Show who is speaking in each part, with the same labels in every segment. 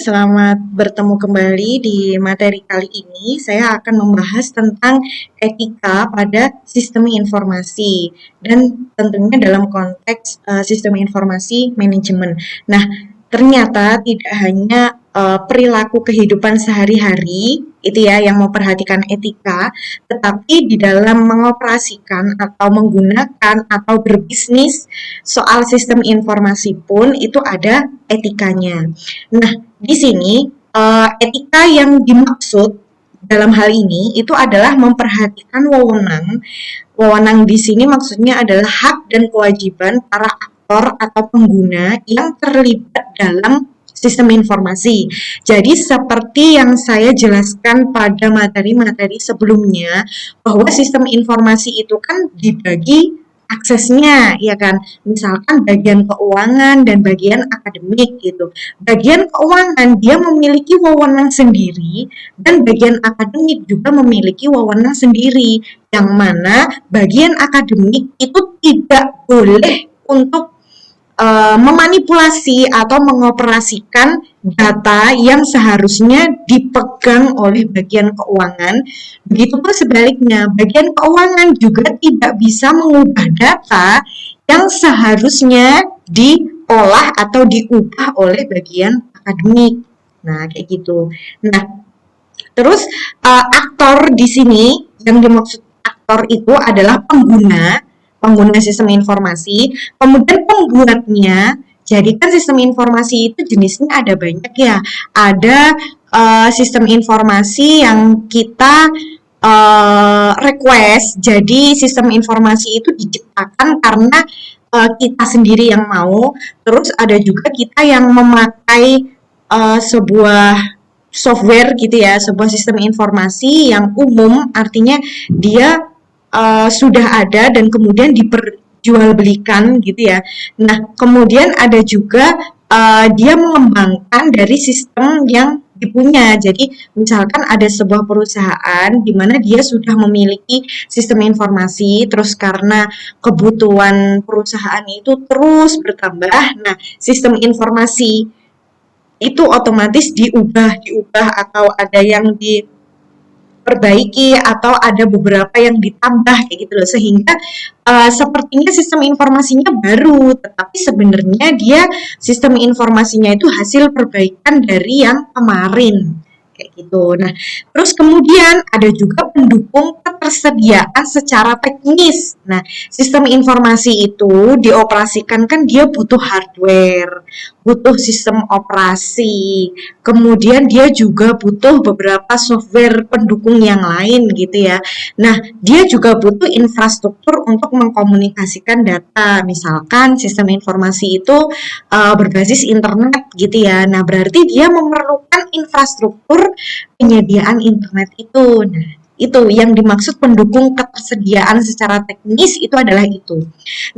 Speaker 1: selamat bertemu kembali di materi kali ini. Saya akan membahas tentang etika pada sistem informasi dan tentunya dalam konteks sistem informasi manajemen. Nah, ternyata tidak hanya perilaku kehidupan sehari-hari itu ya yang memperhatikan etika, tetapi di dalam mengoperasikan atau menggunakan atau berbisnis soal sistem informasi pun itu ada etikanya. Nah, di sini etika yang dimaksud dalam hal ini itu adalah memperhatikan wewenang. Wewenang di sini maksudnya adalah hak dan kewajiban para aktor atau pengguna yang terlibat dalam sistem informasi. Jadi seperti yang saya jelaskan pada materi-materi sebelumnya, bahwa sistem informasi itu kan dibagi aksesnya, ya kan? Misalkan bagian keuangan dan bagian akademik gitu. Bagian keuangan dia memiliki wewenang sendiri dan bagian akademik juga memiliki wewenang sendiri. Yang mana bagian akademik itu tidak boleh untuk memanipulasi atau mengoperasikan data yang seharusnya dipegang oleh bagian keuangan. Begitupun sebaliknya, bagian keuangan juga tidak bisa mengubah data yang seharusnya diolah atau diubah oleh bagian akademik. Nah, kayak gitu. Nah, terus aktor di sini yang dimaksud aktor itu adalah pengguna sistem informasi, kemudian pembuatnya. Jadi kan sistem informasi itu jenisnya ada banyak ya. Ada sistem informasi yang kita request. Jadi sistem informasi itu diciptakan karena kita sendiri yang mau. Terus ada juga kita yang memakai sebuah software gitu ya, sebuah sistem informasi yang umum, artinya dia sudah ada dan kemudian diperjualbelikan gitu ya. Nah, kemudian ada juga dia mengembangkan dari sistem yang dipunya. Jadi, misalkan ada sebuah perusahaan di mana dia sudah memiliki sistem informasi, terus karena kebutuhan perusahaan itu terus bertambah, nah sistem informasi itu otomatis diubah atau ada yang diperbaiki atau ada beberapa yang ditambah kayak gitu loh, sehingga sepertinya sistem informasinya baru, tetapi sebenarnya dia sistem informasinya itu hasil perbaikan dari yang kemarin kayak gitu. Nah, terus kemudian ada juga pendukung ketersediaan secara teknis. Nah, sistem informasi itu dioperasikan kan dia butuh hardware, butuh sistem operasi, kemudian dia juga butuh beberapa software pendukung yang lain gitu ya. Nah, dia juga butuh infrastruktur untuk mengkomunikasikan data. Misalkan sistem informasi itu berbasis internet gitu ya. Nah, berarti dia memerlukan infrastruktur penyediaan internet itu. Nah, itu yang dimaksud pendukung ketersediaan secara teknis itu adalah itu.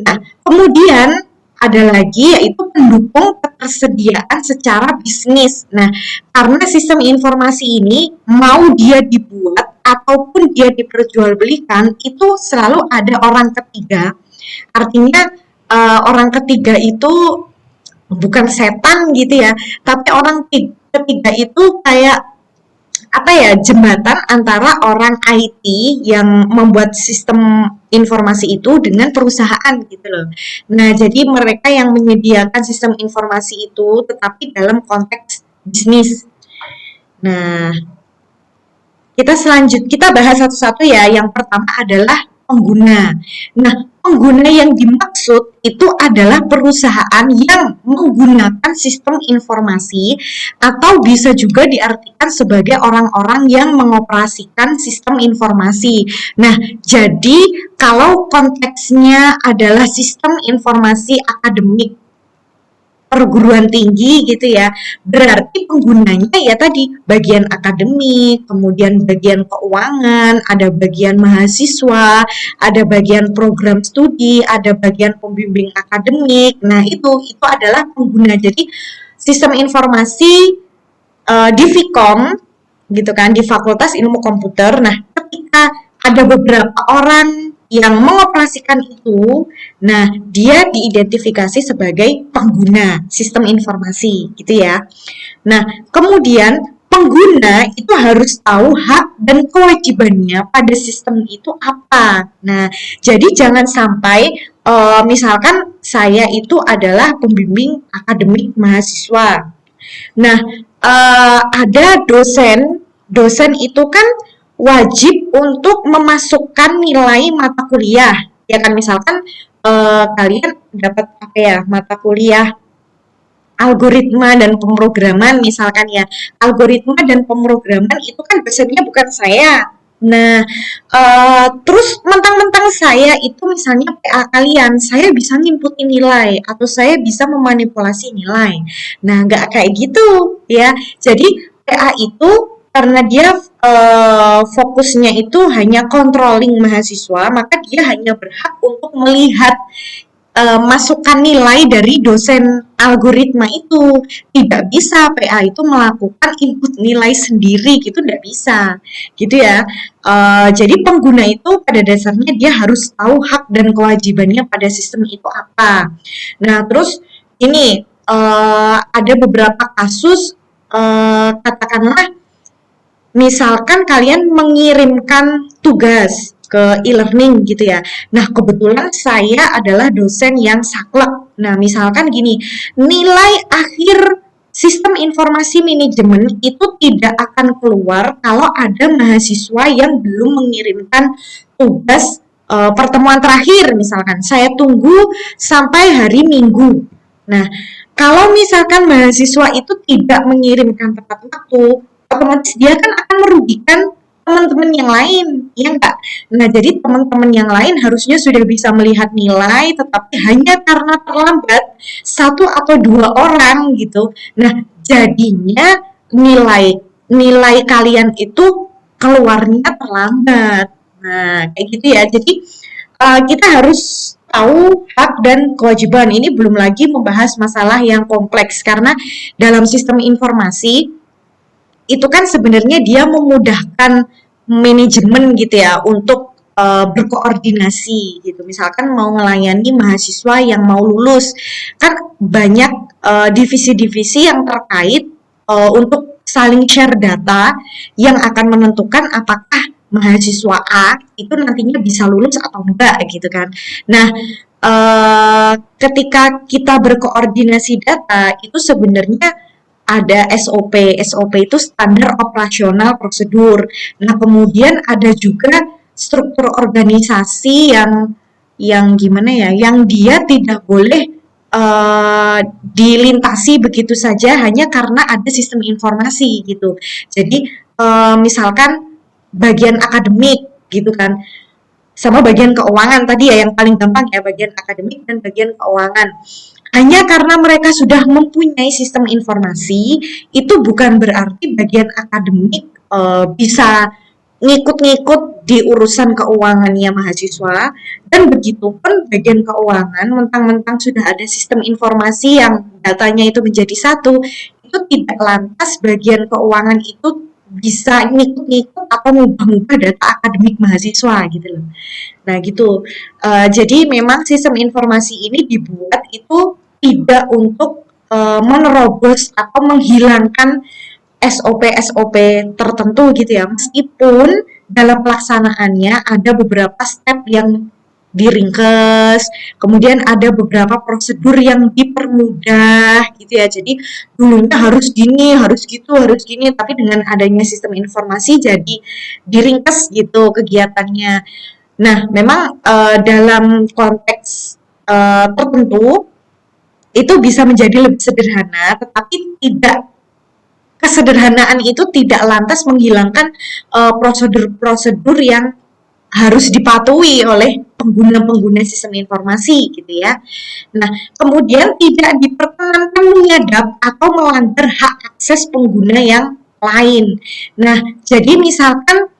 Speaker 1: Nah, kemudian ada lagi yaitu pendukung ketersediaan secara bisnis. Nah, karena sistem informasi ini mau dia dibuat ataupun dia diperjualbelikan itu selalu ada orang ketiga. Artinya orang ketiga itu bukan setan gitu ya, tapi orang ketiga itu kayak apa ya, jembatan antara orang IT yang membuat sistem informasi itu dengan perusahaan gitu loh. Nah, jadi mereka yang menyediakan sistem informasi itu tetapi dalam konteks bisnis. Nah, kita bahas satu-satu ya. Yang pertama adalah pengguna. Nah, pengguna yang dimaksud itu adalah perusahaan yang menggunakan sistem informasi atau bisa juga diartikan sebagai orang-orang yang mengoperasikan sistem informasi. Nah, jadi kalau konteksnya adalah sistem informasi akademik perguruan tinggi gitu ya, berarti penggunanya ya tadi bagian akademik, kemudian bagian keuangan, ada bagian mahasiswa, ada bagian program studi, ada bagian pembimbing akademik. Nah, itu adalah pengguna. Jadi sistem informasi di Vkom gitu kan, di Fakultas Ilmu Komputer. Nah, ketika ada beberapa orang yang mengoperasikan itu, nah dia diidentifikasi sebagai pengguna sistem informasi gitu ya. Nah, kemudian pengguna itu harus tahu hak dan kewajibannya pada sistem itu apa. Nah, jadi jangan sampai misalkan saya itu adalah pembimbing akademik mahasiswa. Nah, ada dosen itu kan wajib untuk memasukkan nilai mata kuliah. Ya kan misalkan kalian dapat apa ya, mata kuliah algoritma dan pemrograman misalkan ya. Algoritma dan pemrograman itu kan dosennya bukan saya. Nah, terus mentang-mentang saya itu misalnya PA kalian, saya bisa ngimputin nilai atau saya bisa memanipulasi nilai. Nah, nggak kayak gitu ya. Jadi PA itu karena dia fokusnya itu hanya controlling mahasiswa, maka dia hanya berhak untuk melihat masukan nilai dari dosen algoritma itu. Tidak bisa PA itu melakukan input nilai sendiri gitu, tidak bisa gitu ya. Jadi pengguna itu pada dasarnya dia harus tahu hak dan kewajibannya pada sistem itu apa. Nah terus ini ada beberapa kasus, katakanlah misalkan kalian mengirimkan tugas ke e-learning gitu ya. Nah, kebetulan saya adalah dosen yang saklek. Nah, misalkan gini, nilai akhir sistem informasi manajemen itu tidak akan keluar kalau ada mahasiswa yang belum mengirimkan tugas pertemuan terakhir misalkan. Saya tunggu sampai hari Minggu. Nah, kalau misalkan mahasiswa itu tidak mengirimkan tepat waktu, otomatis dia kan akan merugikan teman-teman yang lain, ya enggak? Nah, jadi teman-teman yang lain harusnya sudah bisa melihat nilai, tetapi hanya karena terlambat satu atau dua orang gitu. Nah, jadinya nilai nilai kalian itu keluarnya terlambat. Nah, kayak gitu ya. Jadi kita harus tahu hak dan kewajiban. Ini belum lagi membahas masalah yang kompleks karena dalam sistem informasi itu kan sebenarnya dia memudahkan manajemen gitu ya untuk berkoordinasi gitu. Misalkan mau melayani mahasiswa yang mau lulus, kan banyak divisi-divisi yang terkait untuk saling share data yang akan menentukan apakah mahasiswa A itu nantinya bisa lulus atau enggak gitu kan. Nah, ketika kita berkoordinasi data itu sebenarnya ada SOP. SOP itu standar operasional prosedur. Nah, kemudian ada juga struktur organisasi yang gimana ya, yang dia tidak boleh dilintasi begitu saja hanya karena ada sistem informasi gitu. Jadi misalkan bagian akademik gitu kan, sama bagian keuangan tadi ya yang paling gampang ya, bagian akademik dan bagian keuangan. Hanya karena mereka sudah mempunyai sistem informasi, itu bukan berarti bagian akademik bisa ngikut-ngikut di urusan keuangannya mahasiswa, dan begitu pun bagian keuangan mentang-mentang sudah ada sistem informasi yang datanya itu menjadi satu, itu tidak lantas bagian keuangan itu bisa ngikut-ngikut atau mengubah-ubah data akademik mahasiswa gitu loh. Nah gitu. Jadi memang sistem informasi ini dibuat itu tidak untuk menerobos atau menghilangkan SOP-SOP tertentu gitu ya. Meskipun dalam pelaksanaannya ada beberapa step yang diringkes, kemudian ada beberapa prosedur yang dipermudah gitu ya. Jadi dulunya harus gini, harus gitu, harus gini, tapi dengan adanya sistem informasi jadi diringkes gitu kegiatannya. Nah, memang dalam konteks tertentu itu bisa menjadi lebih sederhana, tetapi tidak kesederhanaan itu tidak lantas menghilangkan prosedur-prosedur yang harus dipatuhi oleh pengguna-pengguna sistem informasi gitu ya. Nah, kemudian tidak diperkenankan menyadap atau melanggar hak akses pengguna yang lain. Nah, jadi misalkan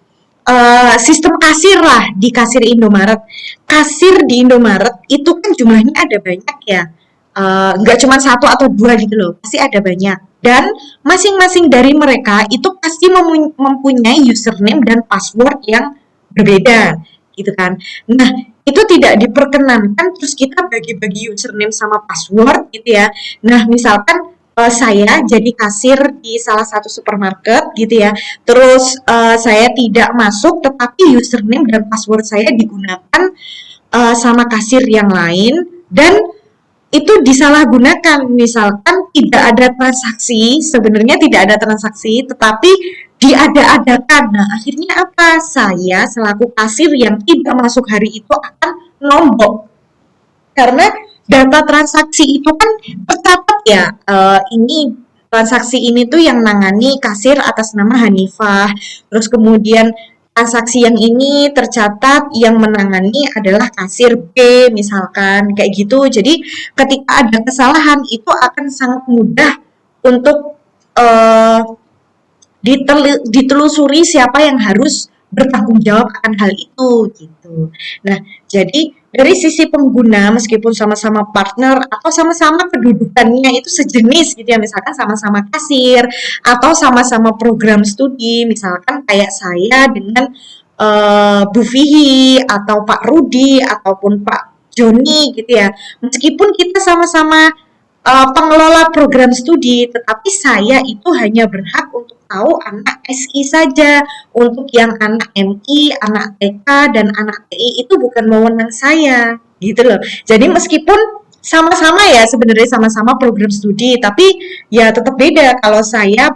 Speaker 1: sistem kasir lah di kasir Indomaret. Kasir di Indomaret itu kan jumlahnya ada banyak ya. Nggak cuma satu atau dua gitu loh, pasti ada banyak. Dan masing-masing dari mereka itu pasti mempunyai username dan password yang berbeda gitu kan. Nah, itu tidak diperkenankan terus kita bagi-bagi username sama password gitu ya. Nah, misalkan saya jadi kasir di salah satu supermarket gitu ya. Terus saya tidak masuk tetapi username dan password saya digunakan sama kasir yang lain dan itu disalahgunakan. Misalkan tidak ada transaksi, sebenarnya tidak ada transaksi, tetapi diada-adakan. Nah, akhirnya apa? Saya selaku kasir yang tidak masuk hari itu akan nombok. Karena data transaksi itu kan tercatat ya, ini transaksi ini tuh yang nangani kasir atas nama Hanifah. Terus kemudian transaksi yang ini tercatat yang menangani adalah kasir B misalkan kayak gitu. Jadi ketika ada kesalahan itu akan sangat mudah untuk eh, ditelusuri siapa yang harus bertanggung jawab akan hal itu gitu. Nah, jadi dari sisi pengguna meskipun sama-sama partner atau sama-sama kedudukannya itu sejenis gitu ya, misalkan sama-sama kasir atau sama-sama program studi, misalkan kayak saya dengan Bu Fihi atau Pak Rudi ataupun Pak Joni gitu ya. Meskipun kita sama-sama pengelola program studi, tetapi saya itu hanya berhak untuk tahu anak SI saja. Untuk yang anak MI, anak TK, dan anak TI itu bukan wewenang saya, gitu loh. Jadi meskipun sama-sama ya sebenarnya sama-sama program studi, tapi ya tetap beda. Kalau saya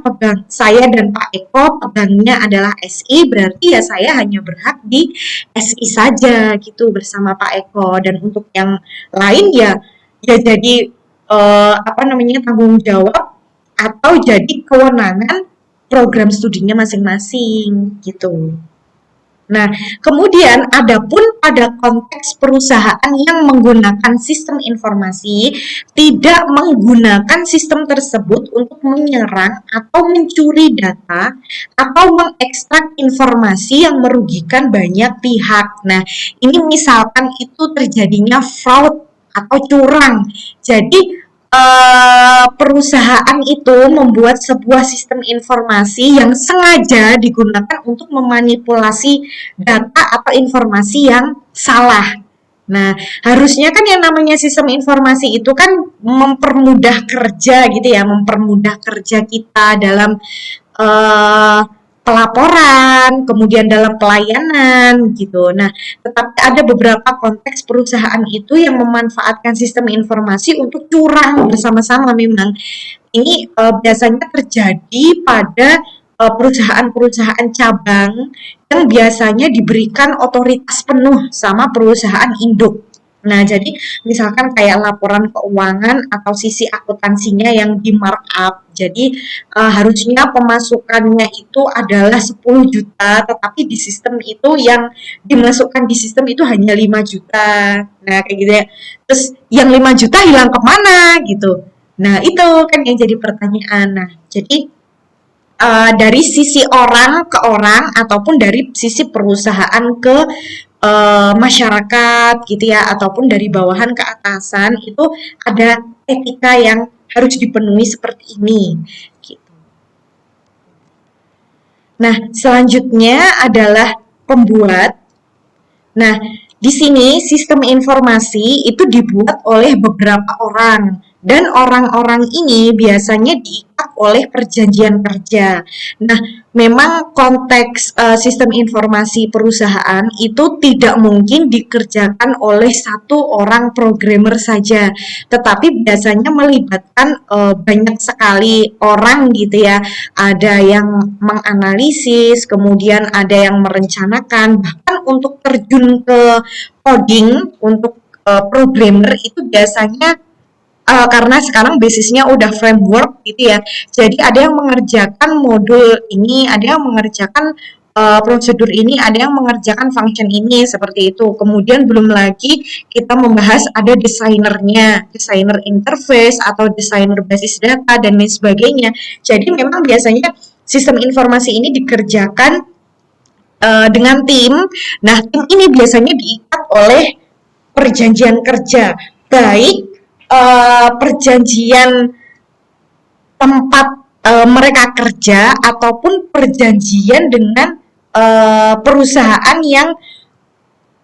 Speaker 1: dan Pak Eko pegangnya adalah SI, berarti ya saya hanya berhak di SI saja gitu bersama Pak Eko. Dan untuk yang lain ya jadi apa namanya tanggung jawab atau jadi kewenangan program studinya masing-masing gitu. Nah, kemudian adapun pada konteks perusahaan yang menggunakan sistem informasi, tidak menggunakan sistem tersebut untuk menyerang atau mencuri data atau mengekstrak informasi yang merugikan banyak pihak. Nah, ini misalkan itu terjadinya fraud atau curang. Jadi perusahaan itu membuat sebuah sistem informasi yang sengaja digunakan untuk memanipulasi data atau informasi yang salah. Nah, harusnya kan yang namanya sistem informasi itu kan mempermudah kerja gitu ya, mempermudah kerja kita dalam eh, pelaporan, kemudian dalam pelayanan gitu. Nah, tetapi ada beberapa konteks perusahaan itu yang memanfaatkan sistem informasi untuk curang bersama-sama memang. Ini biasanya terjadi pada perusahaan-perusahaan cabang yang biasanya diberikan otoritas penuh sama perusahaan induk. Nah, jadi misalkan kayak laporan keuangan atau sisi akuntansinya yang di markup. Jadi harusnya pemasukannya itu adalah 10 juta, tetapi di sistem itu yang dimasukkan di sistem itu hanya 5 juta. Nah, kayak gitu ya. Terus yang 5 juta hilang kemana gitu. Nah, itu kan yang jadi pertanyaan. Nah, jadi dari sisi orang ke orang ataupun dari sisi perusahaan ke masyarakat gitu ya ataupun dari bawahan ke atasan itu ada etika yang harus dipenuhi seperti ini gitu. Nah, selanjutnya adalah pembuat. Nah, di sini sistem informasi itu dibuat oleh beberapa orang dan orang-orang ini biasanya diikat oleh perjanjian kerja. Nah, memang konteks sistem informasi perusahaan itu tidak mungkin dikerjakan oleh satu orang programmer saja, tetapi biasanya melibatkan banyak sekali orang gitu ya. Ada yang menganalisis, kemudian ada yang merencanakan, bahkan untuk terjun ke coding untuk programmer itu biasanya karena sekarang basisnya udah framework gitu ya. Jadi ada yang mengerjakan modul ini, ada yang mengerjakan prosedur ini, ada yang mengerjakan function ini seperti itu. Kemudian belum lagi kita membahas ada desainernya, desainer interface atau desainer basis data dan lain sebagainya. Jadi memang biasanya sistem informasi ini dikerjakan dengan tim. Nah, tim ini biasanya diikat oleh perjanjian kerja, baik perjanjian tempat mereka kerja ataupun perjanjian dengan perusahaan yang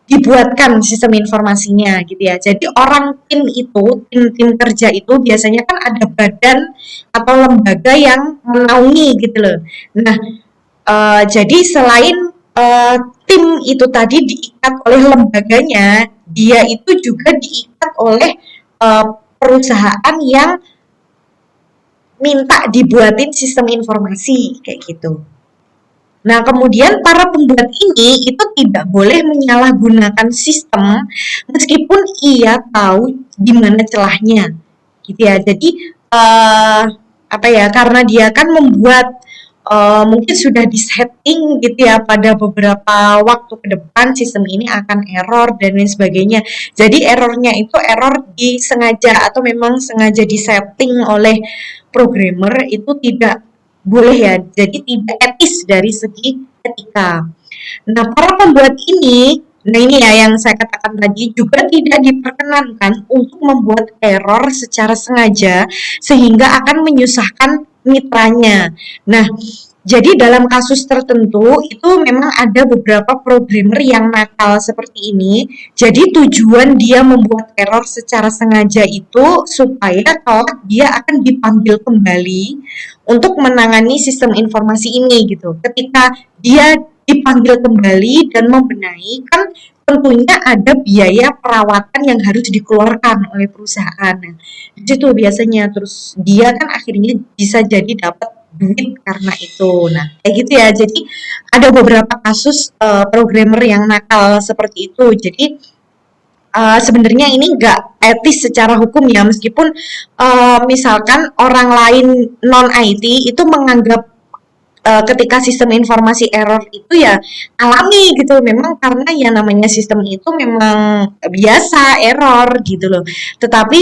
Speaker 1: dibuatkan sistem informasinya gitu ya. Jadi orang tim itu, tim kerja itu biasanya kan ada badan atau lembaga yang menaungi gitu loh. Nah, jadi selain tim itu tadi diikat oleh lembaganya, dia itu juga diikat oleh uh, perusahaan yang minta dibuatin sistem informasi kayak gitu. Nah, kemudian para pembuat ini itu tidak boleh menyalahgunakan sistem meskipun ia tahu di mana celahnya, gitu ya. Jadi apa ya? Karena dia kan membuat mungkin sudah disetting gitu ya pada beberapa waktu ke depan sistem ini akan error dan lain sebagainya. Jadi errornya itu error disengaja atau memang sengaja disetting oleh programmer itu tidak boleh ya, jadi tidak etis dari segi etika. Nah, para pembuat ini, nah ini ya yang saya katakan tadi, juga tidak diperkenankan untuk membuat error secara sengaja sehingga akan menyusahkan mitranya. Nah, jadi dalam kasus tertentu itu memang ada beberapa programmer yang nakal seperti ini. Jadi tujuan dia membuat error secara sengaja itu supaya kelak dia akan dipanggil kembali untuk menangani sistem informasi ini gitu. Ketika dia dipanggil kembali dan membenahi, kan tentunya ada biaya perawatan yang harus dikeluarkan oleh perusahaan. Nah, itu biasanya terus dia kan akhirnya bisa jadi dapat duit karena itu. Nah, kayak gitu ya. Jadi ada beberapa kasus programmer yang nakal seperti itu. Jadi sebenarnya ini nggak etis secara hukum ya, meskipun misalkan orang lain non IT itu menganggap ketika sistem informasi error itu ya alami gitu, memang karena ya namanya sistem itu memang biasa error gitu loh. Tetapi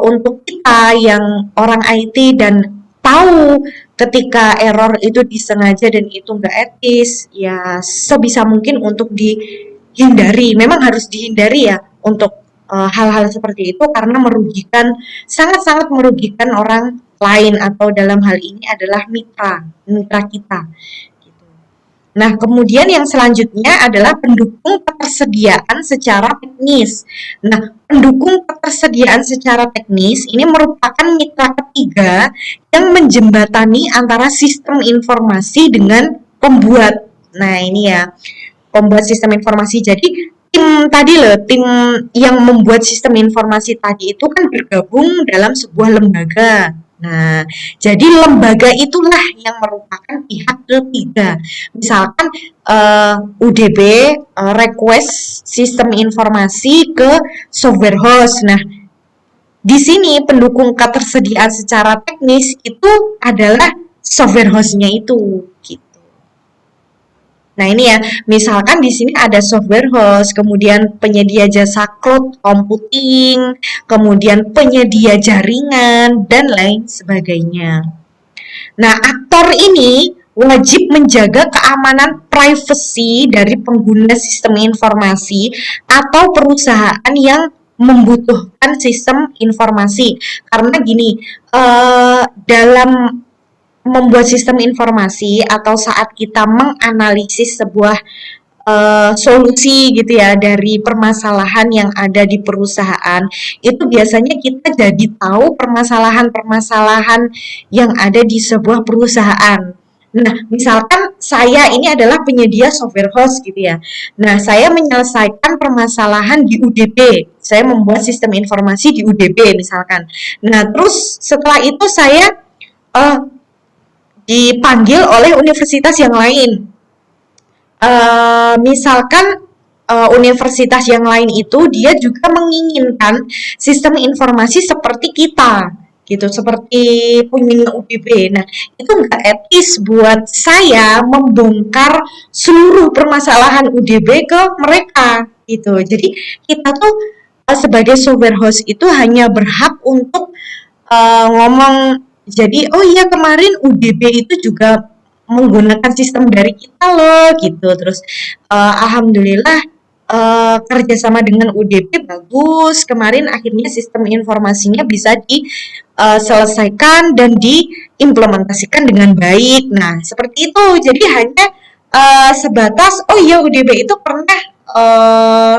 Speaker 1: untuk kita yang orang IT dan tahu ketika error itu disengaja dan itu nggak etis, ya sebisa mungkin untuk dihindari. Memang harus dihindari ya untuk hal-hal seperti itu karena merugikan, sangat-sangat merugikan orang lain atau dalam hal ini adalah mitra kita. Gitu. Nah, kemudian yang selanjutnya adalah pendukung ketersediaan secara teknis. Nah, pendukung ketersediaan secara teknis ini merupakan mitra ketiga yang menjembatani antara sistem informasi dengan pembuat. Nah, ini ya, pembuat sistem informasi. Jadi tim tadi loh, tim yang membuat sistem informasi tadi itu kan bergabung dalam sebuah lembaga. Nah, jadi lembaga itulah yang merupakan pihak ketiga. Misalkan UDB request sistem informasi ke software host. Nah, di sini pendukung ketersediaan secara teknis itu adalah software hostnya itu. Gitu. Nah, ini ya, misalkan di sini ada software host, kemudian penyedia jasa cloud computing, kemudian penyedia jaringan, dan lain sebagainya. Nah, aktor ini wajib menjaga keamanan privasi dari pengguna sistem informasi atau perusahaan yang membutuhkan sistem informasi. Karena gini, dalam membuat sistem informasi atau saat kita menganalisis sebuah solusi gitu ya dari permasalahan yang ada di perusahaan, itu biasanya kita jadi tahu permasalahan-permasalahan yang ada di sebuah perusahaan. Nah, misalkan saya ini adalah penyedia software host gitu ya. Nah, saya menyelesaikan permasalahan di UDP. Saya membuat sistem informasi di UDP misalkan. Nah, terus setelah itu saya uh, dipanggil oleh universitas yang lain. Misalkan universitas yang lain itu dia juga menginginkan sistem informasi seperti kita, gitu, seperti punya UPB. Nah, itu nggak etis buat saya membongkar seluruh permasalahan UDB ke mereka, gitu. Jadi kita tuh sebagai software host itu hanya berhak untuk ngomong, jadi oh iya kemarin UDB itu juga menggunakan sistem dari kita loh gitu. Terus alhamdulillah kerjasama dengan UDB bagus. Kemarin akhirnya sistem informasinya bisa diselesaikan dan diimplementasikan dengan baik. Nah, seperti itu. Jadi hanya sebatas oh iya UDB itu pernah eh,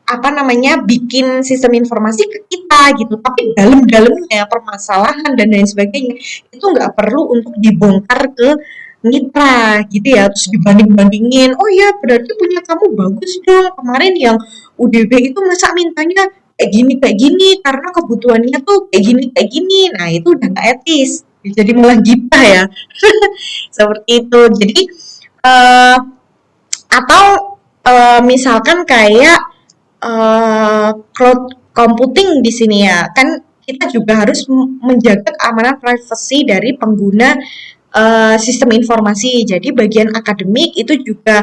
Speaker 1: apa namanya, bikin sistem informasi ke kita gitu, tapi dalam-dalamnya permasalahan dan lain sebagainya itu nggak perlu untuk dibongkar ke mitra gitu ya, terus dibanding-bandingin, oh ya berarti punya kamu bagus dong, kemarin yang UDB itu masa mintanya kayak gini karena kebutuhannya tuh kayak gini, nah itu udah nggak etis, jadi malah gibah ya. Seperti itu. Jadi eh, atau misalkan kayak cloud computing di sini ya, kan kita juga harus menjaga keamanan privasi dari pengguna sistem informasi. Jadi bagian akademik itu juga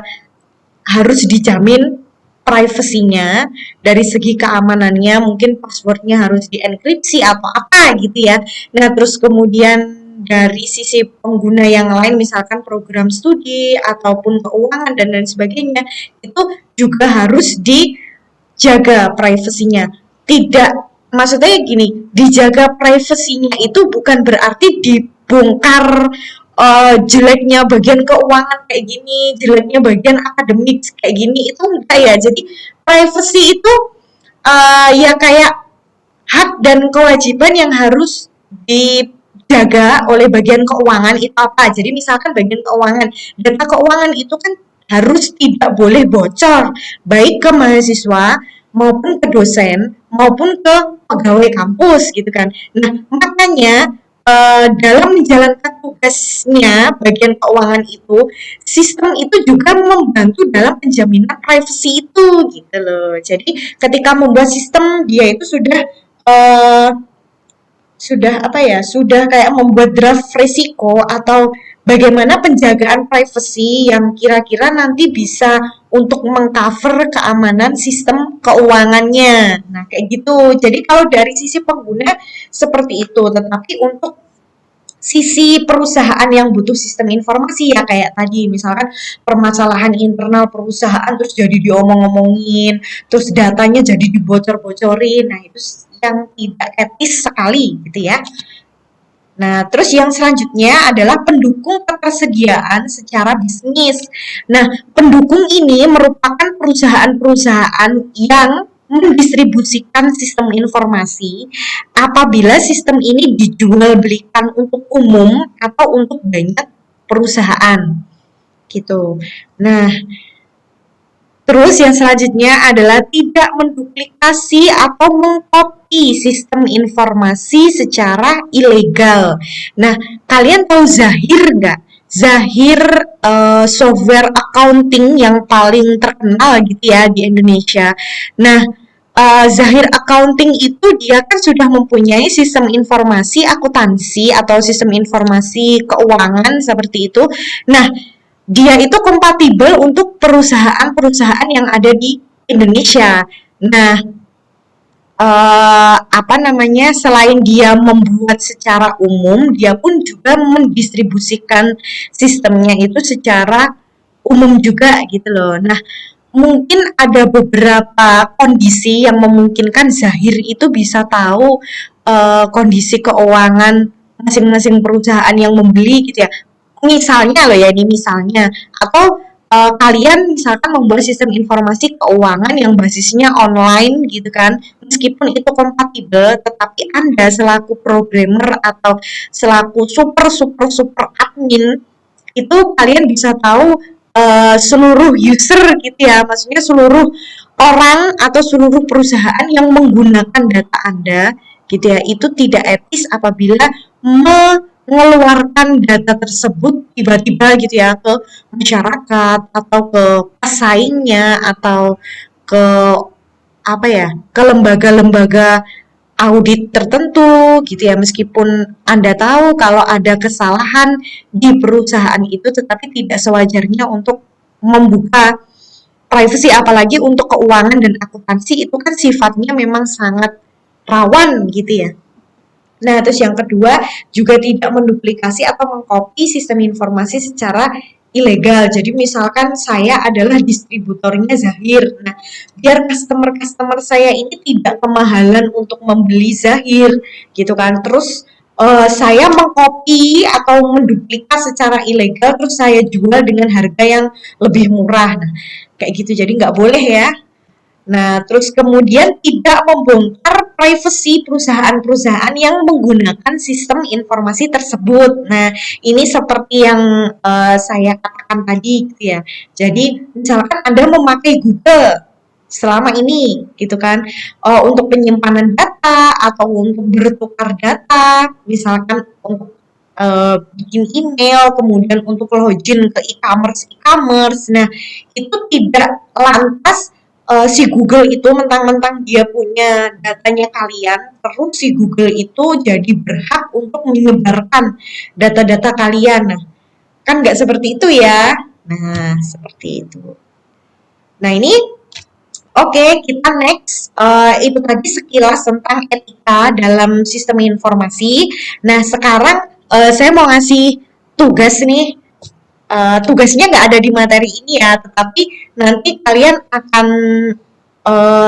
Speaker 1: harus dijamin privasinya dari segi keamanannya, mungkin passwordnya harus dienkripsi atau apa gitu ya. Nah, terus kemudian dari sisi pengguna yang lain, misalkan program studi ataupun keuangan dan lain sebagainya, itu juga harus dijaga privasinya. Tidak, maksudnya gini, dijaga privasinya itu bukan berarti dibongkar jeleknya bagian keuangan kayak gini, jeleknya bagian akademik kayak gini, itu enggak ya. Jadi privacy itu ya kayak hak dan kewajiban yang harus dijaga oleh bagian keuangan itu apa. Jadi misalkan bagian keuangan, data keuangan itu kan harus tidak boleh bocor, baik ke mahasiswa maupun ke dosen maupun ke pegawai kampus gitu kan. Nah, makanya dalam menjalankan tugasnya bagian keuangan itu, sistem itu juga membantu dalam penjaminan privacy itu gitu loh. Jadi ketika membuat sistem, dia itu eh, sudah apa ya, sudah kayak membuat draft resiko atau bagaimana penjagaan privacy yang kira-kira nanti bisa untuk mengcover keamanan sistem keuangannya. Nah, kayak gitu. Jadi kalau dari sisi pengguna seperti itu, tetapi untuk sisi perusahaan yang butuh sistem informasi ya kayak tadi misalkan permasalahan internal perusahaan terus jadi diomong-omongin, terus datanya jadi dibocor-bocorin. Nah, itu yang tidak etis sekali gitu ya. Nah, terus yang selanjutnya adalah pendukung ketersediaan secara bisnis. Nah, pendukung ini merupakan perusahaan-perusahaan yang mendistribusikan sistem informasi apabila sistem ini dijual belikan untuk umum atau untuk banyak perusahaan gitu. Nah, terus yang selanjutnya adalah tidak menduplikasi atau mengcopy sistem informasi secara ilegal. Nah, kalian tahu Zahir nggak? Zahir software accounting yang paling terkenal gitu ya di Indonesia. Nah, Zahir Accounting itu dia kan sudah mempunyai sistem informasi akuntansi atau sistem informasi keuangan seperti itu. Nah, dia itu kompatibel untuk perusahaan-perusahaan yang ada di Indonesia. Nah, apa namanya, selain dia membuat secara umum, dia pun juga mendistribusikan sistemnya itu secara umum juga gitu loh. Nah, mungkin ada beberapa kondisi yang memungkinkan Zahir itu bisa tahu kondisi keuangan masing-masing perusahaan yang membeli gitu ya. Misalnya loh ya, ini misalnya. Atau kalian misalkan membuat sistem informasi keuangan yang basisnya online gitu kan. Meskipun itu kompatibel, tetapi Anda selaku programmer atau selaku super admin itu kalian bisa tahu seluruh user gitu ya, maksudnya seluruh orang atau seluruh perusahaan yang menggunakan data Anda gitu ya, itu tidak etis apabila mengeluarkan data tersebut tiba-tiba gitu ya ke masyarakat atau ke pesaingnya atau ke apa ya, ke lembaga-lembaga audit tertentu gitu ya, meskipun Anda tahu kalau ada kesalahan di perusahaan itu tetapi tidak sewajarnya untuk membuka privacy, apalagi untuk keuangan dan akuntansi itu kan sifatnya memang sangat rawan gitu ya. Nah, terus yang kedua juga tidak menduplikasi atau mengcopy sistem informasi secara ilegal. Jadi misalkan saya adalah distributornya Zahir. Nah, biar customer-customer saya ini tidak kemahalan untuk membeli Zahir gitu kan. Terus saya mengcopy atau menduplikat secara ilegal terus saya jual dengan harga yang lebih murah. Nah, kayak gitu. Jadi nggak boleh ya. Nah, terus kemudian tidak membongkar privasi perusahaan-perusahaan yang menggunakan sistem informasi tersebut. Nah, ini seperti yang saya katakan tadi gitu ya. Jadi, misalkan Anda memakai Google selama ini gitu kan, untuk penyimpanan data atau untuk bertukar data, misalkan untuk bikin email, kemudian untuk login ke e-commerce. Nah, itu tidak lantas si Google itu mentang-mentang dia punya datanya kalian, terus si Google itu jadi berhak untuk menyebarkan data-data kalian. Nah, kan nggak seperti itu ya. Nah, seperti itu. Nah, ini oke, kita next. Itu tadi sekilas tentang etika dalam sistem informasi. Nah, sekarang saya mau ngasih tugas nih. Tugasnya nggak ada di materi ini ya, tetapi nanti kalian akan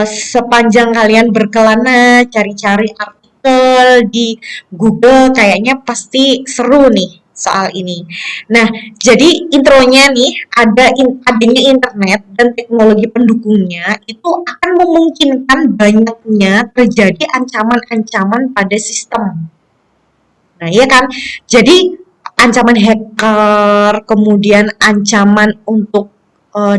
Speaker 1: sepanjang kalian berkelana cari-cari artikel di Google, kayaknya pasti seru nih soal ini. Nah, jadi intronya nih adanya internet dan teknologi pendukungnya itu akan memungkinkan banyaknya terjadi ancaman-ancaman pada sistem. Nah, iya kan? Jadi ancaman hacker, kemudian ancaman untuk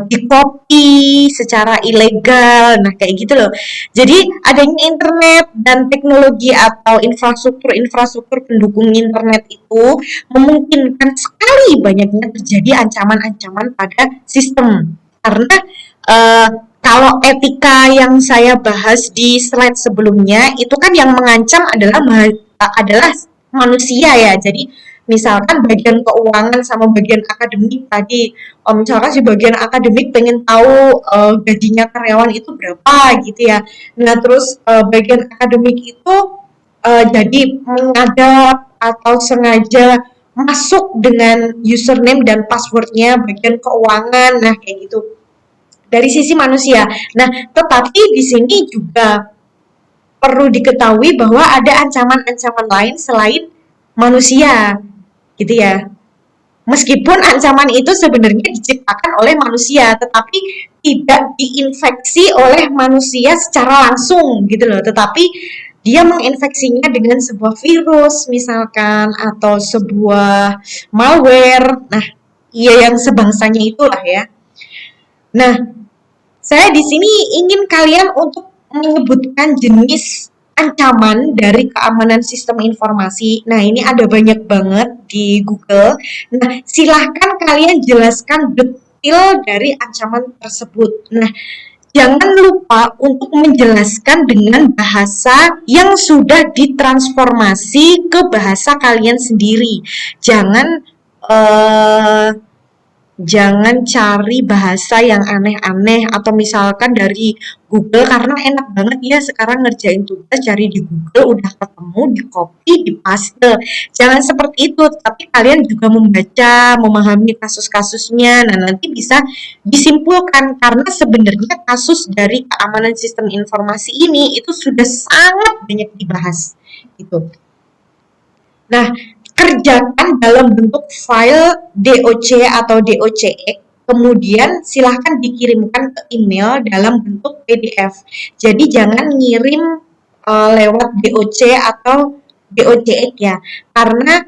Speaker 1: di-copy secara ilegal. Nah, kayak gitu loh. Jadi adanya internet dan teknologi atau infrastruktur pendukung internet itu memungkinkan sekali banyaknya terjadi ancaman-ancaman pada sistem. Karena kalau etika yang saya bahas di slide sebelumnya itu kan yang mengancam adalah manusia ya. Jadi misalkan bagian keuangan sama bagian akademik tadi, misalkan si bagian akademik pengen tahu gajinya karyawan itu berapa gitu ya. Nah, terus bagian akademik itu jadi mengadap atau sengaja masuk dengan username dan passwordnya bagian keuangan. Nah, kayak gitu. Dari sisi manusia. Nah, tetapi di sini juga perlu diketahui bahwa ada ancaman-ancaman lain selain manusia, gitu ya. Meskipun ancaman itu sebenarnya diciptakan oleh manusia, tetapi tidak diinfeksi oleh manusia secara langsung, gitu loh. Tetapi dia menginfeksinya dengan sebuah virus, misalkan, atau sebuah malware. Nah, iya yang sebangsanya itulah ya. Nah, saya di sini ingin kalian untuk menyebutkan jenis ancaman dari keamanan sistem informasi. Nah, ini ada banyak banget di Google. Nah, silahkan kalian jelaskan detail dari ancaman tersebut. Nah, jangan lupa untuk menjelaskan dengan bahasa yang sudah ditransformasi ke bahasa kalian sendiri. Jangan cari bahasa yang aneh-aneh atau misalkan dari Google karena enak banget ya sekarang ngerjain tugas cari di Google udah ketemu di copy di paste. Jangan seperti itu, tapi kalian juga membaca, memahami kasus-kasusnya. Nah, nanti bisa disimpulkan karena sebenarnya kasus dari keamanan sistem informasi ini itu sudah sangat banyak dibahas gitu. Nah, kerjakan dalam bentuk file DOC atau DOCX, kemudian silahkan dikirimkan ke email dalam bentuk PDF. Jadi jangan ngirim lewat DOC atau DOCX ya, karena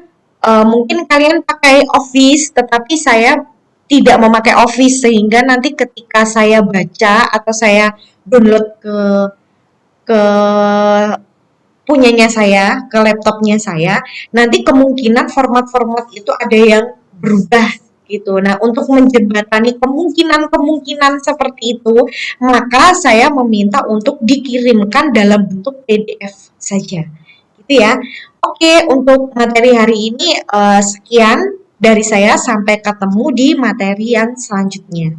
Speaker 1: mungkin kalian pakai Office, tetapi saya tidak memakai Office sehingga nanti ketika saya baca atau saya download ke punyanya saya, ke laptopnya saya, nanti kemungkinan format-format itu ada yang berubah gitu. Nah, untuk menjembatani kemungkinan-kemungkinan seperti itu, maka saya meminta untuk dikirimkan dalam bentuk PDF saja. Gitu ya. Oke, untuk materi hari ini sekian dari saya, sampai ketemu di materi yang selanjutnya.